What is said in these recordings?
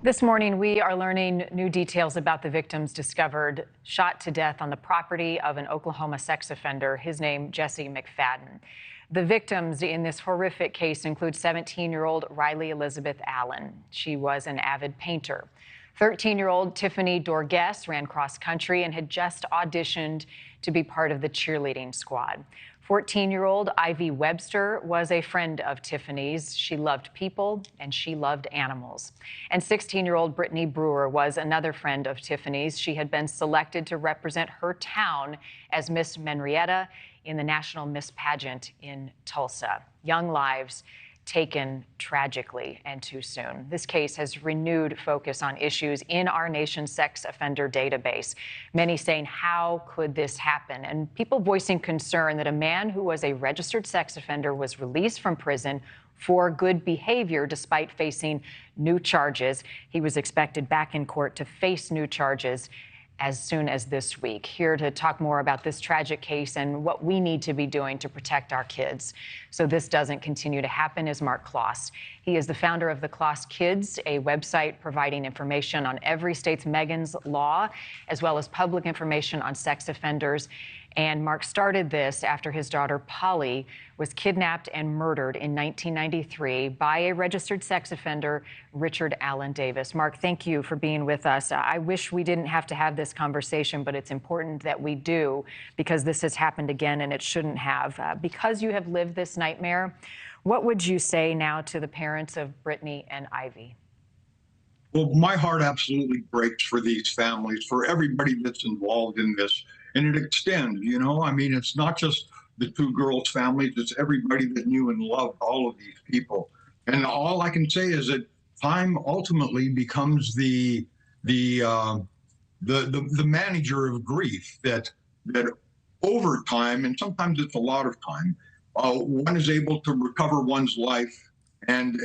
This morning, we are learning new details about the victims discovered shot to death on the property of an Oklahoma sex offender, his name Jesse McFadden. The victims in this horrific case include 17-year-old Riley Elizabeth Allen. She was an avid painter. 13-year-old Tiffany Dorgues ran cross country and had just auditioned to be part of the cheerleading squad. 14-year-old Ivy Webster was a friend of Tiffany's. She loved people and she loved animals. And 16-year-old Brittany Brewer was another friend of Tiffany's. She had been selected to represent her town as Miss Menrietta in the National Miss Pageant in Tulsa. Young lives taken tragically and too soon. This case has renewed focus on issues in our nation's sex offender database. Many saying, how could this happen? And people voicing concern that a man who was a registered sex offender was released from prison for good behavior despite facing new charges. He was expected back in court to face new charges as soon as this week. Here to talk more about this tragic case and what we need to be doing to protect our kids so this doesn't continue to happen is Marc Klaas. He is the founder of the Klaas Kids, a website providing information on every state's Megan's Law, as well as public information on sex offenders. And Marc started this after his daughter Polly was kidnapped and murdered in 1993 by a registered sex offender, Richard Allen Davis. Marc, thank you for being with us. I wish we didn't have to have this conversation, but it's important that we do because this has happened again and it shouldn't have. Because you have lived this nightmare, what would you say now to the parents of Brittany and Ivy? Well, my heart absolutely breaks for these families, for everybody that's involved in this. And it extends, I mean, it's not just the two girls' families, it's everybody that knew and loved all of these people. And all I can say is that time ultimately becomes the manager of grief, that over time, and sometimes it's a lot of time, one is able to recover one's life and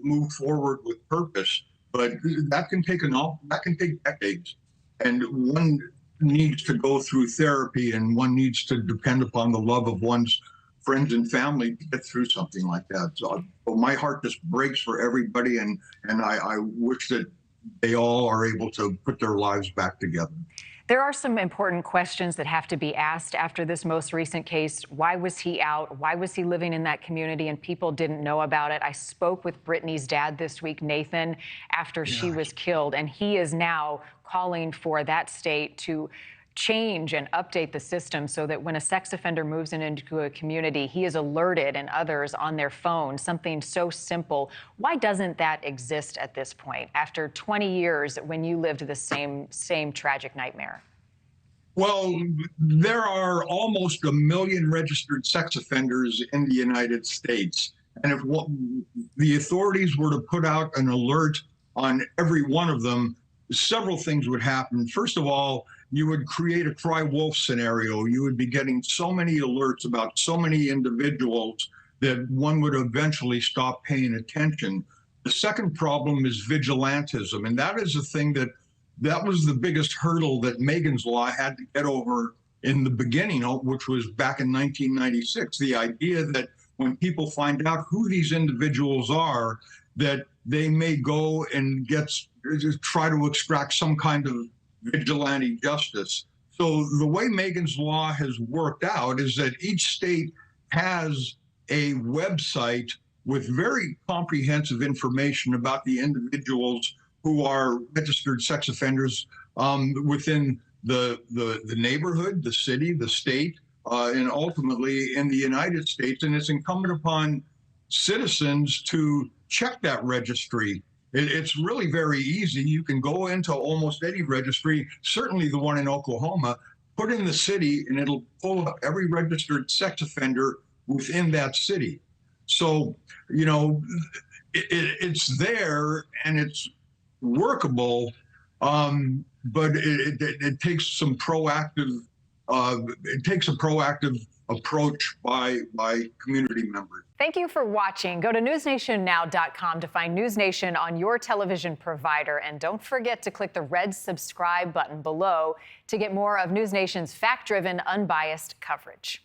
move forward with purpose. But that can take decades, and one needs to go through therapy, and one needs to depend upon the love of one's friends and family to get through something like that. So my heart just breaks for everybody, and I wish that they all are able to put their lives back together. There are some important questions that have to be asked after this most recent case. Why was he out? Why was he living in that community and people didn't know about it? I spoke with Brittany's dad this week, Nathan, after she was killed, and he is now calling for that state to change and update the system so that when a sex offender moves into a community, he is alerted and others on their phone, something so simple. Why doesn't that exist at this point, after 20 years when you lived the same tragic nightmare? Well, there are almost 1 million registered sex offenders in the United States. And if the authorities were to put out an alert on every one of them, several things would happen. First of all, you would create a cry wolf scenario. You would be getting so many alerts about so many individuals that one would eventually stop paying attention. The second problem is vigilantism, and that is a thing that was the biggest hurdle that Megan's Law had to get over in the beginning, which was back in 1996. The idea that when people find out who these individuals are, that they may go and try to extract some kind of vigilante justice. So the way Megan's Law has worked out is that each state has a website with very comprehensive information about the individuals who are registered sex offenders within the neighborhood, the city, the state, and ultimately in the United States. And it's incumbent upon citizens to check that registry. It's really very easy. You can go into almost any registry, certainly the one in Oklahoma, put in the city, and it'll pull up every registered sex offender within that city. So, it's there and it's workable, but it takes some proactive. It takes a proactive approach by community members. Thank you for watching. Go to newsnationnow.com to find NewsNation on your television provider. And don't forget to click the red subscribe button below to get more of NewsNation's fact-driven, unbiased coverage.